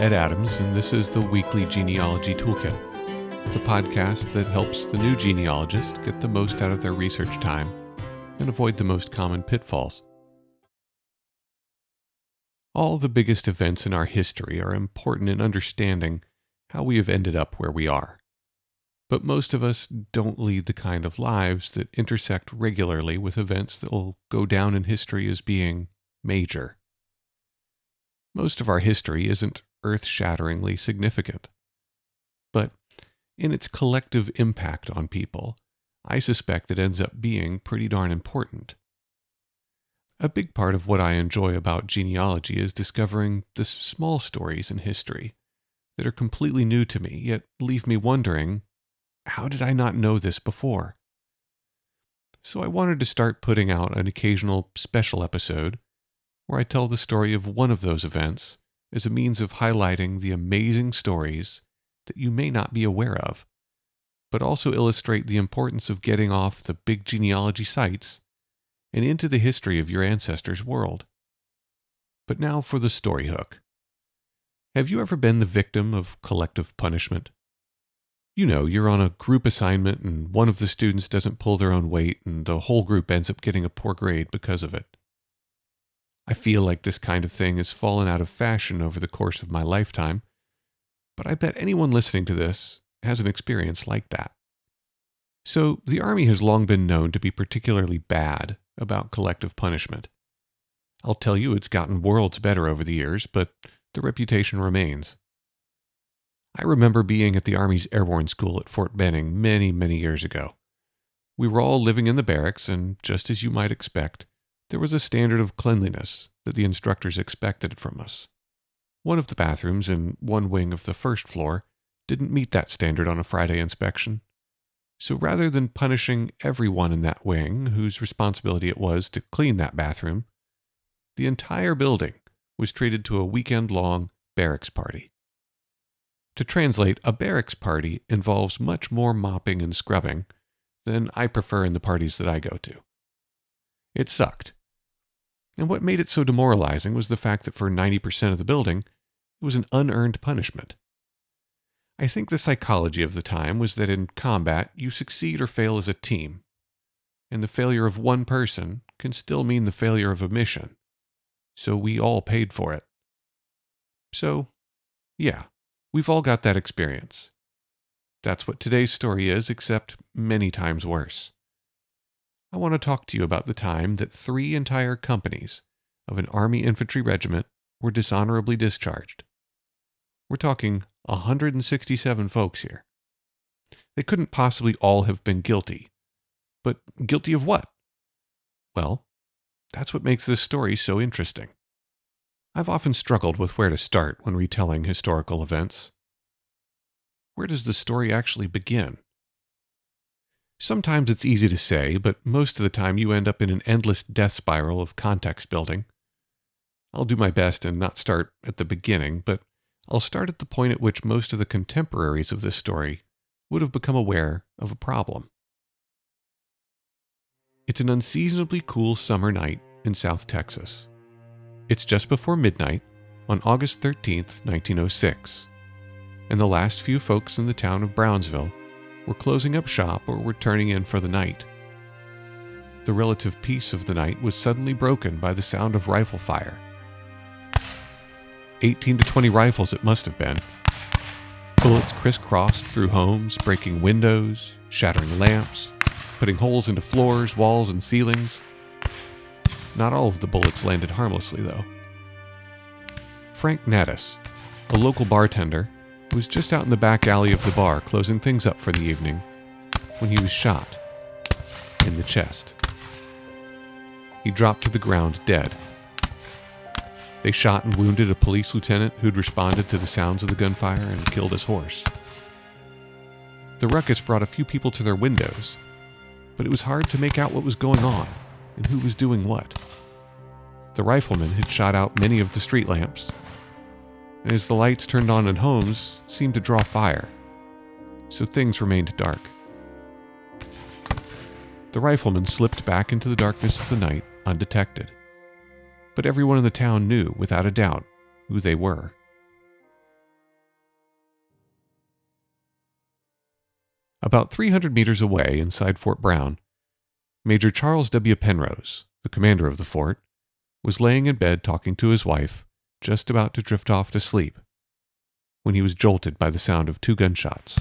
Ed Adams, and this is the Weekly Genealogy Toolkit, the podcast that helps the new genealogist get the most out of their research time and avoid the most common pitfalls. All the biggest events in our history are important in understanding how we have ended up where we are. But most of us don't lead the kind of lives that intersect regularly with events that will go down in history as being major. Most of our history isn't earth-shatteringly significant. But in its collective impact on people, I suspect it ends up being pretty darn important. A big part of what I enjoy about genealogy is discovering the small stories in history that are completely new to me, yet leave me wondering, how did I not know this before? So I wanted to start putting out an occasional special episode where I tell the story of one of those events as a means of highlighting the amazing stories that you may not be aware of, but also illustrate the importance of getting off the big genealogy sites and into the history of your ancestors' world. But now for the story hook. Have you ever been the victim of collective punishment? You know, you're on a group assignment and one of the students doesn't pull their own weight and the whole group ends up getting a poor grade because of it. I feel like this kind of thing has fallen out of fashion over the course of my lifetime, but I bet anyone listening to this has an experience like that. So, the Army has long been known to be particularly bad about collective punishment. I'll tell you, it's gotten worlds better over the years, but the reputation remains. I remember being at the Army's airborne school at Fort Benning many, many years ago. We were all living in the barracks, and just as you might expect, there was a standard of cleanliness that the instructors expected from us. One of the bathrooms in one wing of the first floor didn't meet that standard on a Friday inspection. So rather than punishing everyone in that wing whose responsibility it was to clean that bathroom, the entire building was treated to a weekend-long barracks party. To translate, a barracks party involves much more mopping and scrubbing than I prefer in the parties that I go to. It sucked. And what made it so demoralizing was the fact that for 90% of the building, it was an unearned punishment. I think the psychology of the time was that in combat, you succeed or fail as a team, and the failure of one person can still mean the failure of a mission, so we all paid for it. So, yeah, we've all got that experience. That's what today's story is, except many times worse. I want to talk to you about the time that 3 entire companies of an Army infantry regiment were dishonorably discharged. We're talking 167 folks here. They couldn't possibly all have been guilty. But guilty of what? Well, that's what makes this story so interesting. I've often struggled with where to start when retelling historical events. Where does the story actually begin? Sometimes it's easy to say, but most of the time you end up in an endless death spiral of context building. I'll do my best and not start at the beginning, but I'll start at the point at which most of the contemporaries of this story would have become aware of a problem. It's an unseasonably cool summer night in South Texas. It's just before midnight on August 13th, 1906, and the last few folks in the town of Brownsville were closing up shop or were turning in for the night. The relative peace of the night was suddenly broken by the sound of rifle fire. 18 to 20 rifles it must have been. Bullets crisscrossed through homes, breaking windows, shattering lamps, putting holes into floors, walls, and ceilings. Not all of the bullets landed harmlessly, though. Frank Natus, a local bartender, was just out in the back alley of the bar closing things up for the evening when he was shot in the chest. He dropped to the ground dead. They shot and wounded a police lieutenant who'd responded to the sounds of the gunfire and killed his horse. The ruckus brought a few people to their windows, but it was hard to make out what was going on and who was doing what. The rifleman had shot out many of the street lamps, and as the lights turned on in homes, seemed to draw fire, so things remained dark. The rifleman slipped back into the darkness of the night undetected, but everyone in the town knew, without a doubt, who they were. About 300 meters away inside Fort Brown, Major Charles W. Penrose, the commander of the fort, was laying in bed talking to his wife, just about to drift off to sleep, when he was jolted by the sound of 2 gunshots.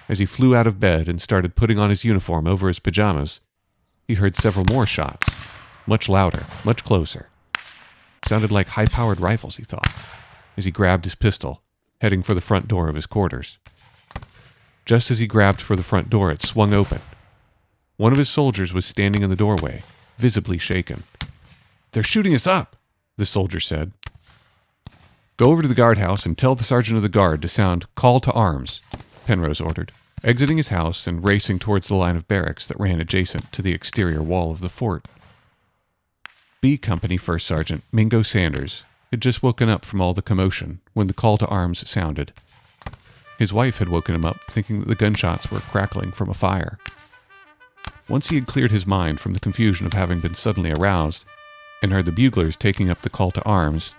As he flew out of bed and started putting on his uniform over his pajamas, he heard several more shots, much louder, much closer. Sounded like high-powered rifles, he thought, as he grabbed his pistol, heading for the front door of his quarters. Just as he grabbed for the front door, it swung open. One of his soldiers was standing in the doorway, visibly shaken. "They're shooting us up," the soldier said. "Go over to the guardhouse and tell the sergeant of the guard to sound 'call to arms,'" Penrose ordered, exiting his house and racing towards the line of barracks that ran adjacent to the exterior wall of the fort. B Company First Sergeant Mingo Sanders had just woken up from all the commotion when the call to arms sounded. His wife had woken him up thinking that the gunshots were crackling from a fire. Once he had cleared his mind from the confusion of having been suddenly aroused and heard the buglers taking up the call to arms,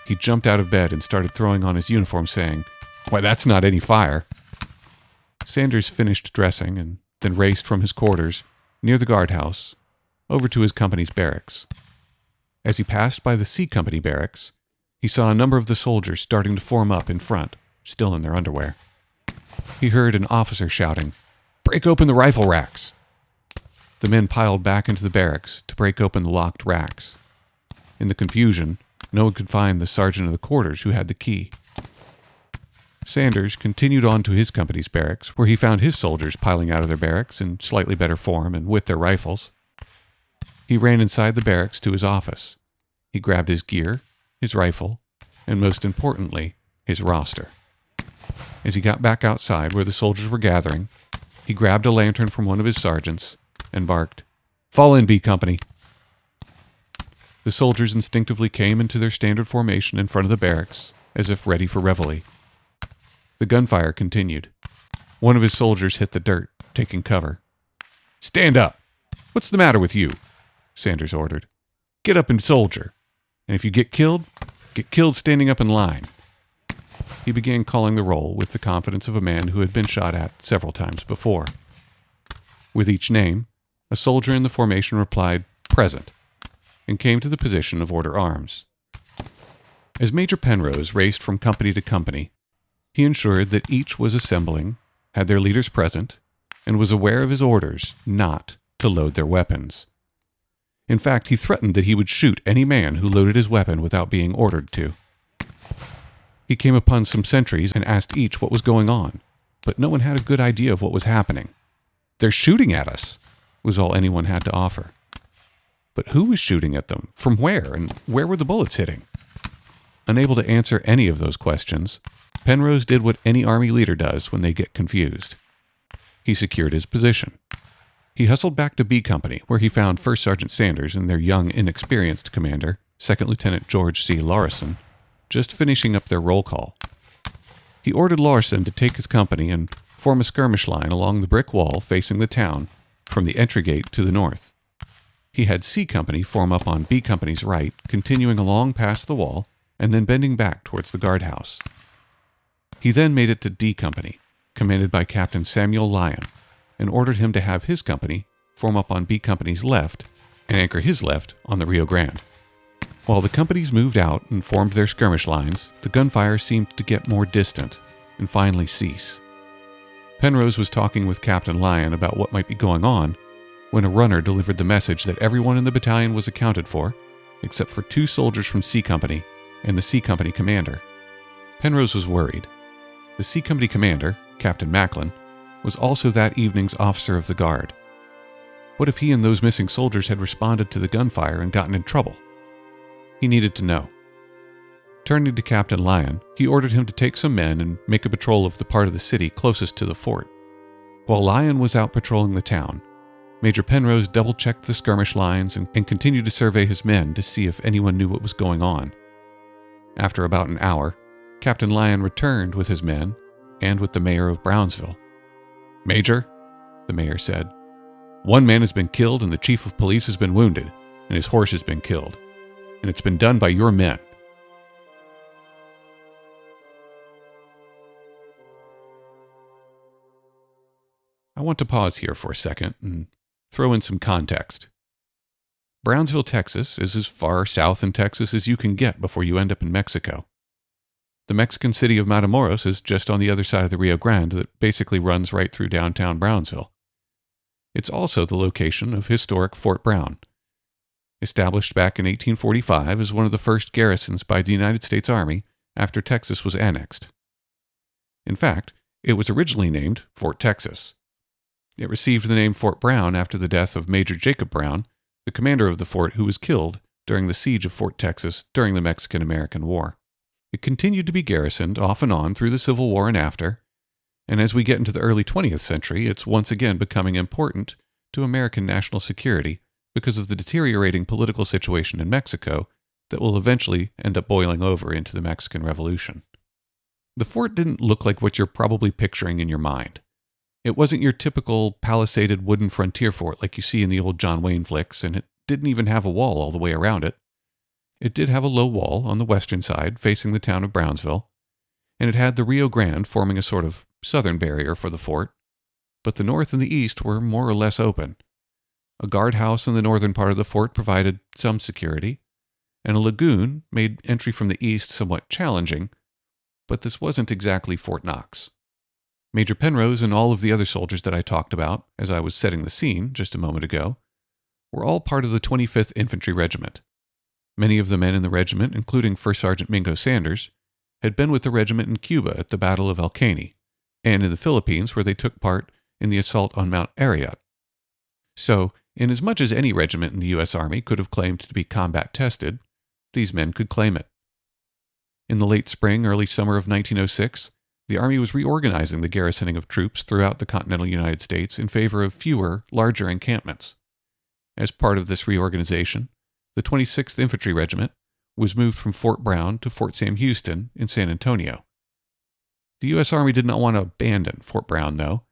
he jumped out of bed and started throwing on his uniform, saying, "Why, that's not any fire." Sanders finished dressing and then raced from his quarters near the guardhouse over to his company's barracks. As he passed by the C Company barracks, he saw a number of the soldiers starting to form up in front, still in their underwear. He heard an officer shouting, "Break open the rifle racks!" The men piled back into the barracks to break open the locked racks. In the confusion, no one could find the sergeant of the quarters who had the key. Sanders continued on to his company's barracks, where he found his soldiers piling out of their barracks in slightly better form and with their rifles. He ran inside the barracks to his office. He grabbed his gear, his rifle, and most importantly, his roster. As he got back outside where the soldiers were gathering, he grabbed a lantern from one of his sergeants and barked, "Fall in, B Company." The soldiers instinctively came into their standard formation in front of the barracks, as if ready for reveille. The gunfire continued. One of his soldiers hit the dirt, taking cover. "Stand up! What's the matter with you?" Sanders ordered. "Get up and soldier. And if you get killed standing up in line." He began calling the roll with the confidence of a man who had been shot at several times before. With each name, a soldier in the formation replied, "Present," and came to the position of order arms. As Major Penrose raced from company to company, he ensured that each was assembling, had their leaders present, and was aware of his orders not to load their weapons. In fact, he threatened that he would shoot any man who loaded his weapon without being ordered to. He came upon some sentries and asked each what was going on, but no one had a good idea of what was happening. "They're shooting at us," was all anyone had to offer. But who was shooting at them? From where? And where were the bullets hitting? Unable to answer any of those questions, Penrose did what any army leader does when they get confused. He secured his position. He hustled back to B Company, where he found First Sergeant Sanders and their young, inexperienced commander, Second Lieutenant George C. Larson, just finishing up their roll call. He ordered Larson to take his company and form a skirmish line along the brick wall facing the town from the entry gate to the north. He had C Company form up on B Company's right, continuing along past the wall and then bending back towards the guardhouse. He then made it to D Company, commanded by Captain Samuel Lyon, and ordered him to have his company form up on B Company's left and anchor his left on the Rio Grande. While the companies moved out and formed their skirmish lines, the gunfire seemed to get more distant and finally cease. Penrose was talking with Captain Lyon about what might be going on when a runner delivered the message that everyone in the battalion was accounted for, except for 2 soldiers from C Company and the C Company commander. Penrose was worried. The C Company commander, Captain Macklin, was also that evening's officer of the guard. What if he and those missing soldiers had responded to the gunfire and gotten in trouble? He needed to know. Turning to Captain Lyon, he ordered him to take some men and make a patrol of the part of the city closest to the fort. While Lyon was out patrolling the town, Major Penrose double-checked the skirmish lines and continued to survey his men to see if anyone knew what was going on. After about an hour, Captain Lyon returned with his men and with the mayor of Brownsville. "Major," the mayor said, "one man has been killed and the chief of police has been wounded, and his horse has been killed. And it's been done by your men." I want to pause here for a second and throw in some context. Brownsville, Texas is as far south in Texas as you can get before you end up in Mexico. The Mexican city of Matamoros is just on the other side of the Rio Grande that basically runs right through downtown Brownsville. It's also the location of historic Fort Brown, established back in 1845 as one of the first garrisons by the United States Army after Texas was annexed. In fact, it was originally named Fort Texas. It received the name Fort Brown after the death of Major Jacob Brown, the commander of the fort who was killed during the siege of Fort Texas during the Mexican-American War. It continued to be garrisoned off and on through the Civil War and after, and as we get into the early 20th century, it's once again becoming important to American national security because of the deteriorating political situation in Mexico that will eventually end up boiling over into the Mexican Revolution. The fort didn't look like what you're probably picturing in your mind. It wasn't your typical palisaded wooden frontier fort like you see in the old John Wayne flicks, and it didn't even have a wall all the way around it. It did have a low wall on the western side facing the town of Brownsville, and it had the Rio Grande forming a sort of southern barrier for the fort, but the north and the east were more or less open. A guardhouse in the northern part of the fort provided some security, and a lagoon made entry from the east somewhat challenging, but this wasn't exactly Fort Knox. Major Penrose and all of the other soldiers that I talked about as I was setting the scene just a moment ago were all part of the 25th Infantry Regiment. Many of the men in the regiment, including First Sergeant Mingo Sanders, had been with the regiment in Cuba at the Battle of El Caney, and in the Philippines where they took part in the assault on Mount Arayat. So, inasmuch as any regiment in the U.S. Army could have claimed to be combat tested, these men could claim it. In the late spring, early summer of 1906, the Army was reorganizing the garrisoning of troops throughout the continental United States in favor of fewer, larger encampments. As part of this reorganization, the 26th Infantry Regiment was moved from Fort Brown to Fort Sam Houston in San Antonio. The U.S. Army did not want to abandon Fort Brown, though,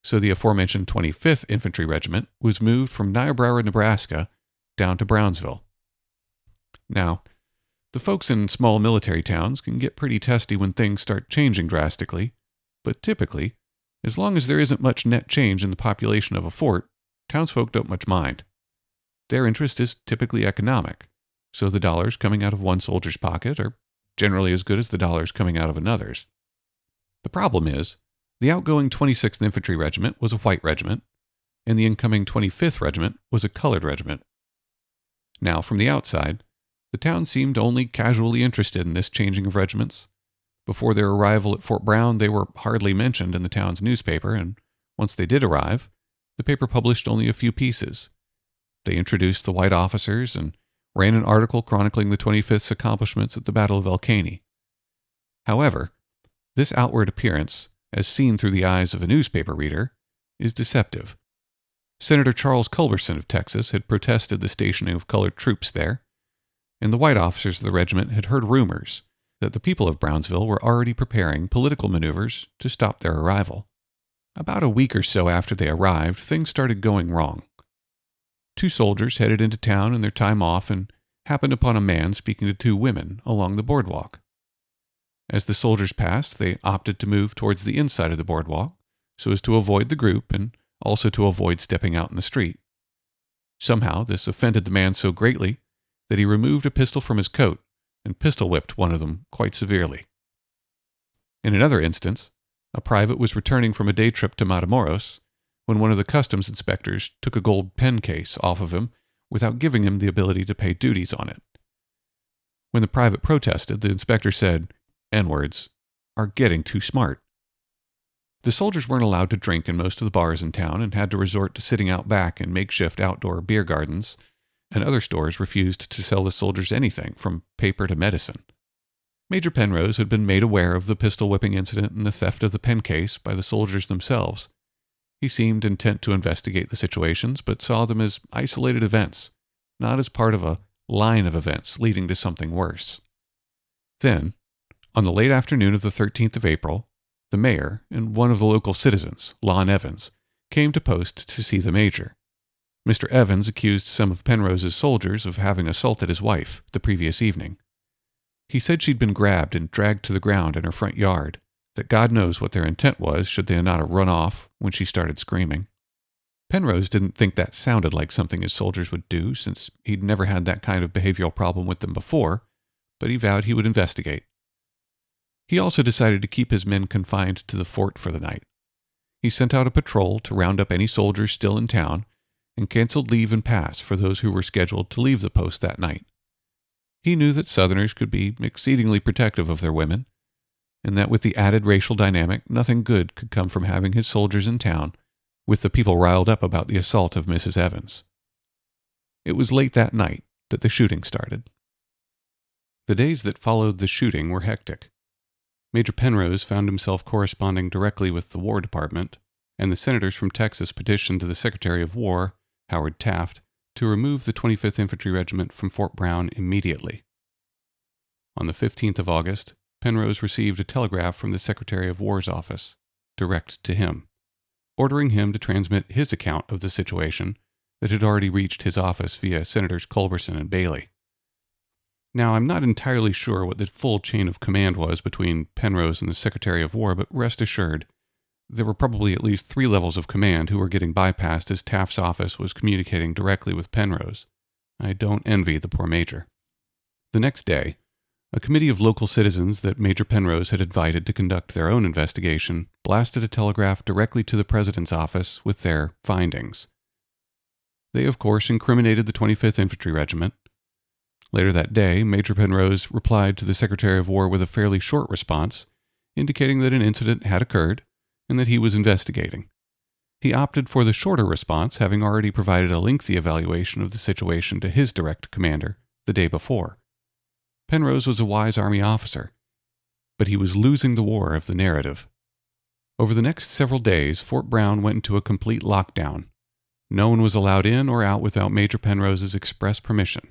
so the aforementioned 25th Infantry Regiment was moved from Niobrara, Nebraska, down to Brownsville. Now, the folks in small military towns can get pretty testy when things start changing drastically, but typically, as long as there isn't much net change in the population of a fort, townsfolk don't much mind. Their interest is typically economic, so the dollars coming out of one soldier's pocket are generally as good as the dollars coming out of another's. The problem is, the outgoing 26th Infantry Regiment was a white regiment, and the incoming 25th Regiment was a colored regiment. Now, from the outside, the town seemed only casually interested in this changing of regiments. Before their arrival at Fort Brown, they were hardly mentioned in the town's newspaper, and once they did arrive, the paper published only a few pieces. They introduced the white officers and ran an article chronicling the 25th's accomplishments at the Battle of El Caney. However, this outward appearance, as seen through the eyes of a newspaper reader, is deceptive. Senator Charles Culberson of Texas had protested the stationing of colored troops there, and the white officers of the regiment had heard rumors that the people of Brownsville were already preparing political maneuvers to stop their arrival. About a week or so after they arrived, things started going wrong. Two soldiers headed into town in their time off and happened upon a man speaking to two women along the boardwalk. As the soldiers passed, they opted to move towards the inside of the boardwalk so as to avoid the group and also to avoid stepping out in the street. Somehow, this offended the man so greatly that he removed a pistol from his coat and pistol-whipped one of them quite severely. In another instance, a private was returning from a day trip to Matamoros when one of the customs inspectors took a gold pen case off of him without giving him the ability to pay duties on it. When the private protested, the inspector said, N-words, are getting too smart. The soldiers weren't allowed to drink in most of the bars in town and had to resort to sitting out back in makeshift outdoor beer gardens, and other stores refused to sell the soldiers anything from paper to medicine. Major Penrose had been made aware of the pistol-whipping incident and the theft of the pen case by the soldiers themselves. He seemed intent to investigate the situations, but saw them as isolated events, not as part of a line of events leading to something worse. Then, on the late afternoon of the 13th of April, the mayor and one of the local citizens, Lon Evans, came to post to see the major. Mr. Evans accused some of Penrose's soldiers of having assaulted his wife the previous evening. He said she'd been grabbed and dragged to the ground in her front yard, that God knows what their intent was should they not have run off when she started screaming. Penrose didn't think that sounded like something his soldiers would do, since he'd never had that kind of behavioral problem with them before, but he vowed he would investigate. He also decided to keep his men confined to the fort for the night. He sent out a patrol to round up any soldiers still in town and canceled leave and pass for those who were scheduled to leave the post that night. He knew that Southerners could be exceedingly protective of their women, and that with the added racial dynamic, nothing good could come from having his soldiers in town with the people riled up about the assault of Mrs. Evans. It was late that night that the shooting started. The days that followed the shooting were hectic. Major Penrose found himself corresponding directly with the War Department, and the senators from Texas petitioned to the Secretary of War, Howard Taft, to remove the 25th Infantry Regiment from Fort Brown immediately. On the 15th of August, Penrose received a telegraph from the Secretary of War's office, direct to him, ordering him to transmit his account of the situation that had already reached his office via Senators Culberson and Bailey. Now, I'm not entirely sure what the full chain of command was between Penrose and the Secretary of War, but rest assured, there were probably at least 3 levels of command who were getting bypassed as Taft's office was communicating directly with Penrose. I don't envy the poor major. The next day, a committee of local citizens that Major Penrose had invited to conduct their own investigation blasted a telegraph directly to the President's office with their findings. They, of course, incriminated the 25th Infantry Regiment. Later that day, Major Penrose replied to the Secretary of War with a fairly short response, indicating that an incident had occurred and that he was investigating. He opted for the shorter response, having already provided a lengthy evaluation of the situation to his direct commander the day before. Penrose was a wise Army officer, but he was losing the war of the narrative. Over the next several days, Fort Brown went into a complete lockdown. No one was allowed in or out without Major Penrose's express permission.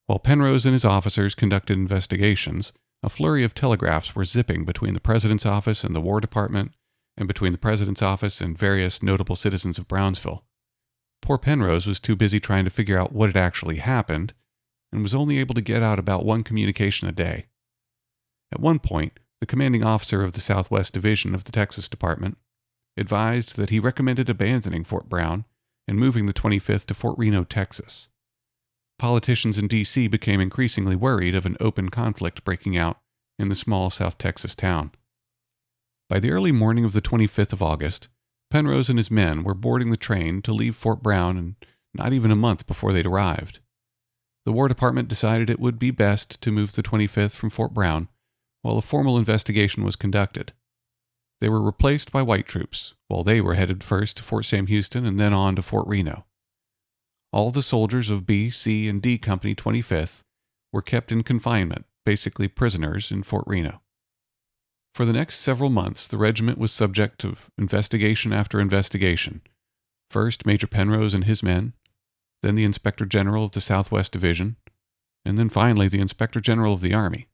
While Penrose and his officers conducted investigations, a flurry of telegraphs were zipping between the President's office and the War Department, and between the President's office and various notable citizens of Brownsville. Poor Penrose was too busy trying to figure out what had actually happened, and was only able to get out about 1 communication a day. At one point, the commanding officer of the Southwest Division of the Texas Department advised that he recommended abandoning Fort Brown and moving the 25th to Fort Reno, Texas. Politicians in D.C. became increasingly worried of an open conflict breaking out in the small South Texas town. By the early morning of the 25th of August, Penrose and his men were boarding the train to leave Fort Brown, and not even a month before they'd arrived. The War Department decided it would be best to move the 25th from Fort Brown while a formal investigation was conducted. They were replaced by white troops, while they were headed first to Fort Sam Houston and then on to Fort Reno. All the soldiers of B, C, and D Company 25th were kept in confinement, basically prisoners, in Fort Reno. For the next several months, the regiment was subject to investigation after investigation. First, Major Penrose and his men, then the Inspector General of the Southwest Division, and then finally the Inspector General of the Army.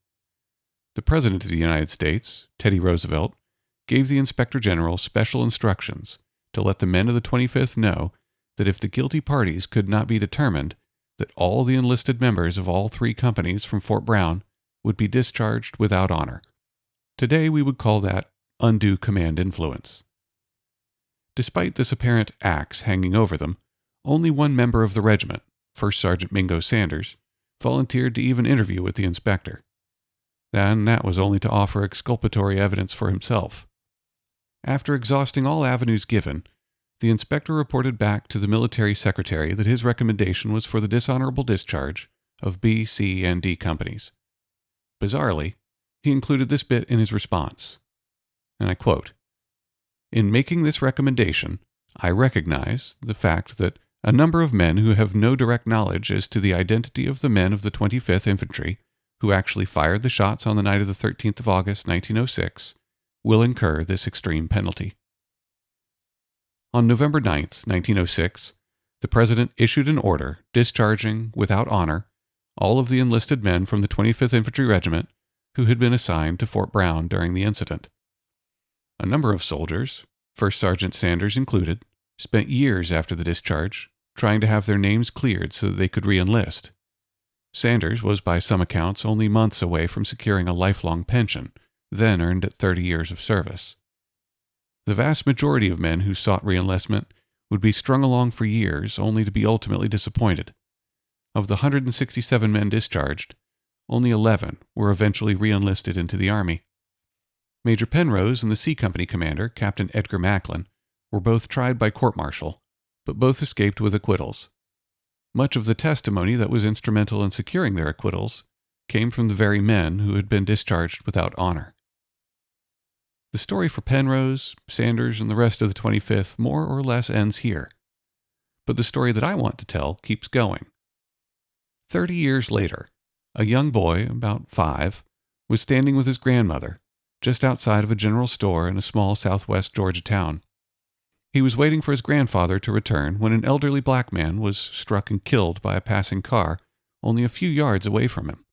The President of the United States, Teddy Roosevelt, gave the Inspector General special instructions to let the men of the 25th know that if the guilty parties could not be determined, that all the enlisted members of all 3 companies from Fort Brown would be discharged without honor. Today we would call that undue command influence. Despite this apparent axe hanging over them, only one member of the regiment, First Sergeant Mingo Sanders, volunteered to even interview with the inspector. And that was only to offer exculpatory evidence for himself. After exhausting all avenues given, the inspector reported back to the military secretary that his recommendation was for the dishonorable discharge of B, C, and D companies. Bizarrely, he included this bit in his response, and I quote, "In making this recommendation, I recognize the fact that a number of men who have no direct knowledge as to the identity of the men of the 25th Infantry who actually fired the shots on the night of the 13th of August, 1906, will incur this extreme penalty." On November 9th, 1906, the President issued an order discharging, without honor, all of the enlisted men from the 25th Infantry Regiment who had been assigned to Fort Brown during the incident. A number of soldiers, First Sergeant Sanders included, spent years after the discharge trying to have their names cleared so that they could re-enlist. Sanders was by some accounts only months away from securing a lifelong pension, then earned at 30 years of service. The vast majority of men who sought reenlistment would be strung along for years only to be ultimately disappointed. Of the 167 men discharged, only 11 were eventually reenlisted into the Army. Major Penrose and the C Company commander, Captain Edgar Macklin, were both tried by court-martial, but both escaped with acquittals. Much of the testimony that was instrumental in securing their acquittals came from the very men who had been discharged without honor. The story for Penrose, Sanders, and the rest of the 25th more or less ends here. But the story that I want to tell keeps going. 30 years later, a young boy, about 5, was standing with his grandmother just outside of a general store in a small southwest Georgia town. He was waiting for his grandfather to return when an elderly black man was struck and killed by a passing car only a few yards away from him.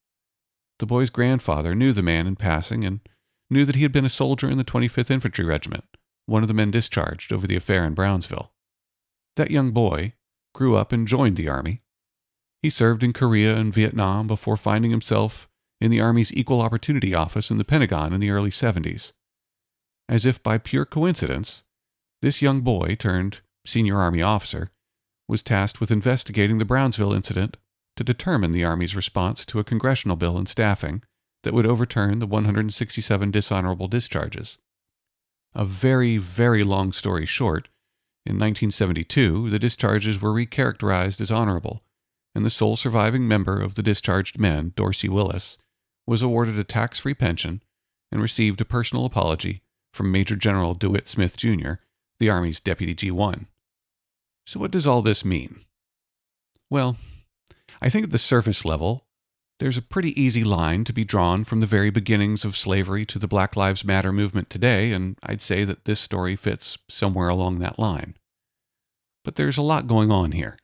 The boy's grandfather knew the man in passing and knew that he had been a soldier in the 25th Infantry Regiment, one of the men discharged over the affair in Brownsville. That young boy grew up and joined the Army. He served in Korea and Vietnam before finding himself in the Army's Equal Opportunity Office in the Pentagon in the early 70s. As if by pure coincidence, this young boy turned senior Army officer was tasked with investigating the Brownsville incident to determine the Army's response to a congressional bill in staffing that would overturn the 167 dishonorable discharges. A very, very long story short, in 1972, the discharges were recharacterized as honorable, and the sole surviving member of the discharged men, Dorsey Willis, was awarded a tax-free pension and received a personal apology from Major General DeWitt Smith, Jr., the Army's Deputy G1. So what does all this mean? Well, I think at the surface level, there's a pretty easy line to be drawn from the very beginnings of slavery to the Black Lives Matter movement today, and I'd say that this story fits somewhere along that line. But there's a lot going on here.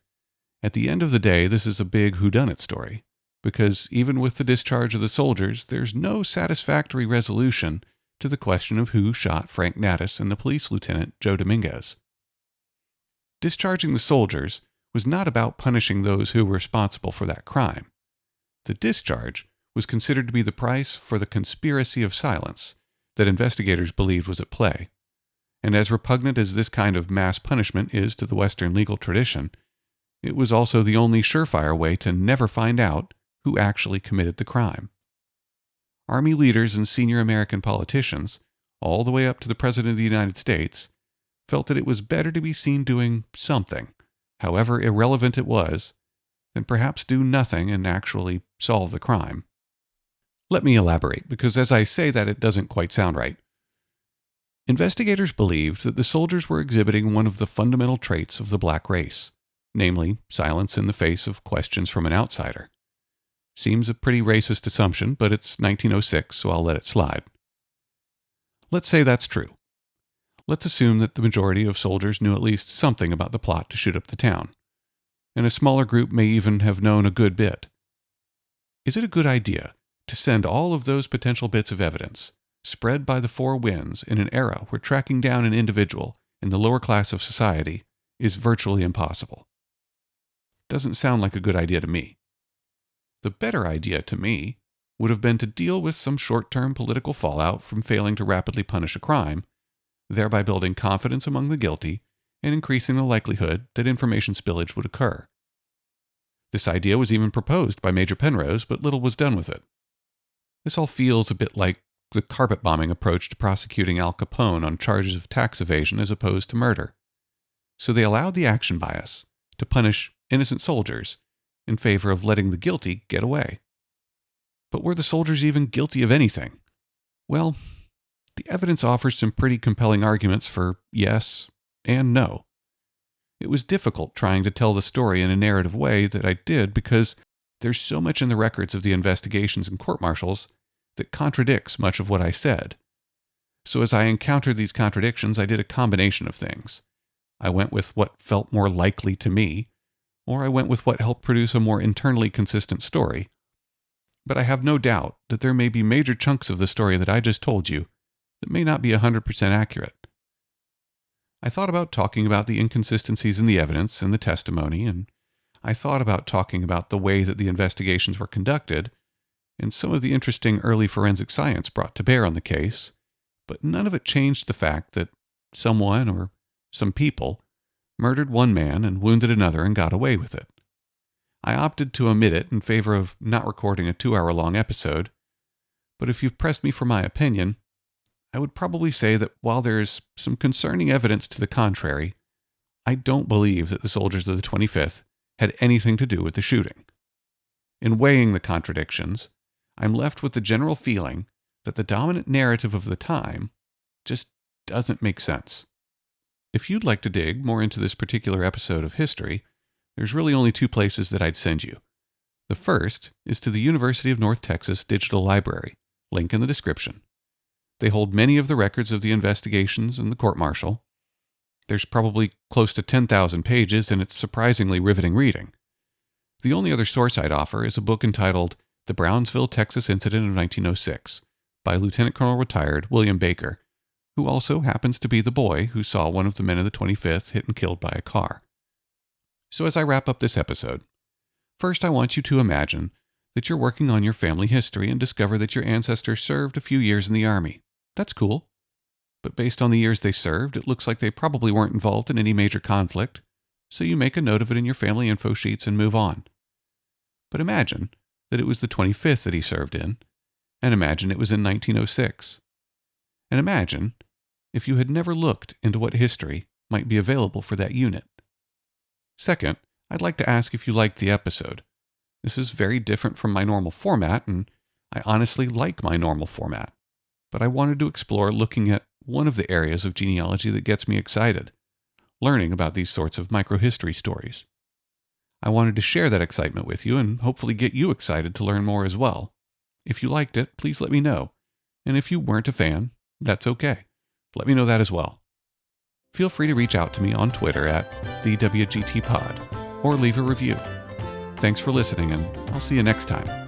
At the end of the day, this is a big whodunit story, because even with the discharge of the soldiers, there's no satisfactory resolution to the question of who shot Frank Natus and the police lieutenant, Joe Dominguez. Discharging the soldiers was not about punishing those who were responsible for that crime. The discharge was considered to be the price for the conspiracy of silence that investigators believed was at play. And as repugnant as this kind of mass punishment is to the Western legal tradition, it was also the only surefire way to never find out who actually committed the crime. Army leaders and senior American politicians, all the way up to the President of the United States, felt that it was better to be seen doing something, however irrelevant it was, than perhaps do nothing and actually solve the crime. Let me elaborate, because as I say that, it doesn't quite sound right. Investigators believed that the soldiers were exhibiting one of the fundamental traits of the black race, namely silence in the face of questions from an outsider. Seems a pretty racist assumption, but it's 1906, so I'll let it slide. Let's say that's true. Let's assume that the majority of soldiers knew at least something about the plot to shoot up the town, and a smaller group may even have known a good bit. Is it a good idea to send all of those potential bits of evidence, spread by the four winds in an era where tracking down an individual in the lower class of society is virtually impossible? Doesn't sound like a good idea to me. The better idea to me would have been to deal with some short-term political fallout from failing to rapidly punish a crime, thereby building confidence among the guilty and increasing the likelihood that information spillage would occur. This idea was even proposed by Major Penrose, but little was done with it. This all feels a bit like the carpet-bombing approach to prosecuting Al Capone on charges of tax evasion as opposed to murder. So they allowed the action bias to punish innocent soldiers in favor of letting the guilty get away. But were the soldiers even guilty of anything? Well, the evidence offers some pretty compelling arguments for yes and no. It was difficult trying to tell the story in a narrative way that I did because there's so much in the records of the investigations and court-martials that contradicts much of what I said. So as I encountered these contradictions, I did a combination of things. I went with what felt more likely to me, or I went with what helped produce a more internally consistent story. But I have no doubt that there may be major chunks of the story that I just told you that may not be 100% accurate. I thought about talking about the inconsistencies in the evidence and the testimony, and I thought about talking about the way that the investigations were conducted, and some of the interesting early forensic science brought to bear on the case, but none of it changed the fact that someone or some people murdered one man and wounded another and got away with it. I opted to omit it in favor of not recording a 2-hour-long episode, but if you've pressed me for my opinion, I would probably say that while there's some concerning evidence to the contrary, I don't believe that the soldiers of the 25th had anything to do with the shooting. In weighing the contradictions, I'm left with the general feeling that the dominant narrative of the time just doesn't make sense. If you'd like to dig more into this particular episode of history, there's really only 2 places that I'd send you. The first is to the University of North Texas Digital Library, link in the description. They hold many of the records of the investigations and the court-martial. There's probably close to 10,000 pages, and it's surprisingly riveting reading. The only other source I'd offer is a book entitled The Brownsville, Texas Incident of 1906 by Lieutenant Colonel Retired William Baker, who also happens to be the boy who saw one of the men of the 25th hit and killed by a car. So as I wrap up this episode, first I want you to imagine that you're working on your family history and discover that your ancestors served a few years in the Army. That's cool. But based on the years they served, it looks like they probably weren't involved in any major conflict, so you make a note of it in your family info sheets and move on. But imagine that it was the 25th that he served in, and imagine it was in 1906. And imagine if you had never looked into what history might be available for that unit. Second, I'd like to ask if you liked the episode. This is very different from my normal format, and I honestly like my normal format. But I wanted to explore looking at one of the areas of genealogy that gets me excited, learning about these sorts of microhistory stories. I wanted to share that excitement with you and hopefully get you excited to learn more as well. If you liked it, please let me know. And if you weren't a fan, that's okay. Let me know that as well. Feel free to reach out to me on Twitter at TheWGTPod or leave a review. Thanks for listening, and I'll see you next time.